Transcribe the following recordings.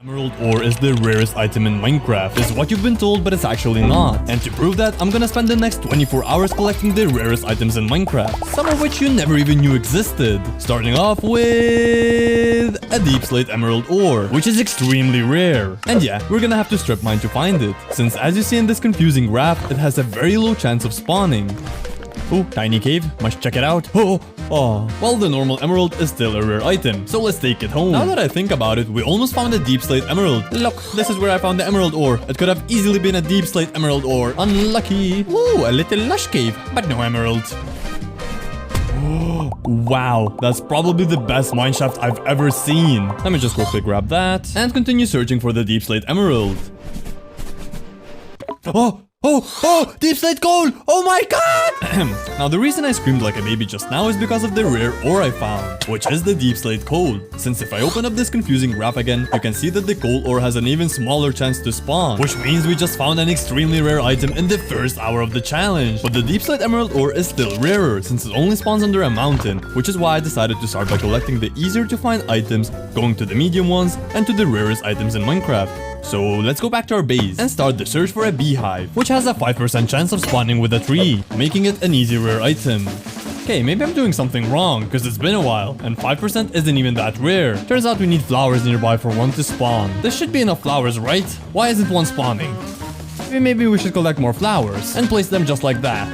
Emerald ore is the rarest item in Minecraft. This is what you've been told, but it's actually not. And to prove that, I'm gonna spend the next 24 hours collecting the rarest items in Minecraft, some of which you never even knew existed. Starting off with a deep slate emerald ore, which is extremely rare. And yeah, we're gonna have to strip mine to find it, since as you see in this confusing graph, it has a very low chance of spawning. Oh, tiny cave. Must check it out. Oh, well, the normal emerald is still a rare item, so let's take it home. Now that I think about it, we almost found a deep slate emerald. Look, this is where I found the emerald ore. It could have easily been a deep slate emerald ore. Unlucky. Ooh, a little lush cave, but no emerald. Wow, that's probably the best mineshaft I've ever seen. Let me just quickly grab that and continue searching for the deep slate emerald. Oh, deep slate gold! Oh my god! Now the reason I screamed like a baby just now is because of the rare ore I found, which is the deep slate coal. Since if I open up this confusing graph again, you can see that the coal ore has an even smaller chance to spawn, which means we just found an extremely rare item in the first hour of the challenge. But the deep slate emerald ore is still rarer since it only spawns under a mountain, which is why I decided to start by collecting the easier to find items, going to the medium ones, and to the rarest items in Minecraft. So let's go back to our base and start the search for a beehive, which has a 5% chance of spawning with a tree, making it an easy rare item. Okay, maybe I'm doing something wrong, because it's been a while, and 5% isn't even that rare. Turns out we need flowers nearby for one to spawn. There should be enough flowers, right? Why isn't one spawning? Maybe we should collect more flowers, and place them just like that.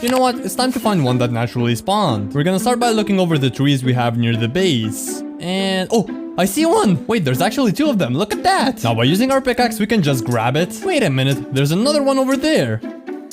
You know what? It's time to find one that naturally spawned. We're gonna start by looking over the trees we have near the base. And oh! I see one! Wait, there's actually two of them, look at that! Now by using our pickaxe, we can just grab it. Wait a minute, there's another one over there.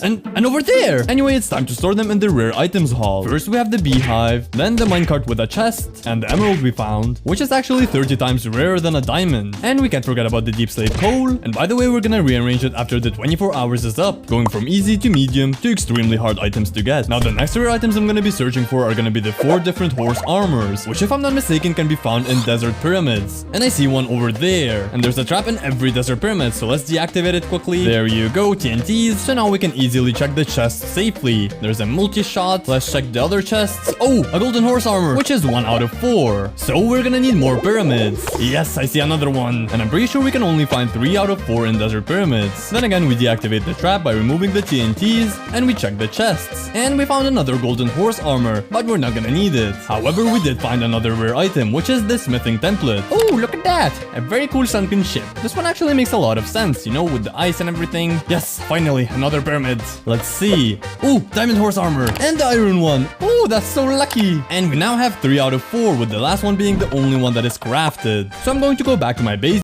And over there! Anyway, it's time to store them in the rare items hall. First we have the beehive, then the minecart with a chest, and the emerald we found, which is actually 30 times rarer than a diamond. And we can't forget about the deep slate coal. And by the way, we're gonna rearrange it after the 24 hours is up, going from easy to medium to extremely hard items to get. Now the next rare items I'm gonna be searching for are gonna be the 4 different horse armors, which if I'm not mistaken can be found in desert pyramids. And I see one over there. And there's a trap in every desert pyramid, so let's deactivate it quickly. There you go, TNTs. So now we can easily check the chest safely. There's a multi-shot. Let's check the other chests. Oh, a golden horse armor, which is 1 out of 4. So we're gonna need more pyramids. Yes, I see another one. And I'm pretty sure we can only find 3 out of 4 in desert pyramids. Then again, we deactivate the trap by removing the TNTs, and we check the chests. And we found another golden horse armor, but we're not gonna need it. However, we did find another rare item, which is the smithing template. Oh, look at that! A very cool sunken ship. This one actually makes a lot of sense, you know, with the ice and everything. Yes, finally, another pyramid. Let's see. Oh, diamond horse armor. And the iron one. Oh, that's so lucky. And we now have 3 out of 4, with the last one being the only one that is crafted. So I'm going to go back to my base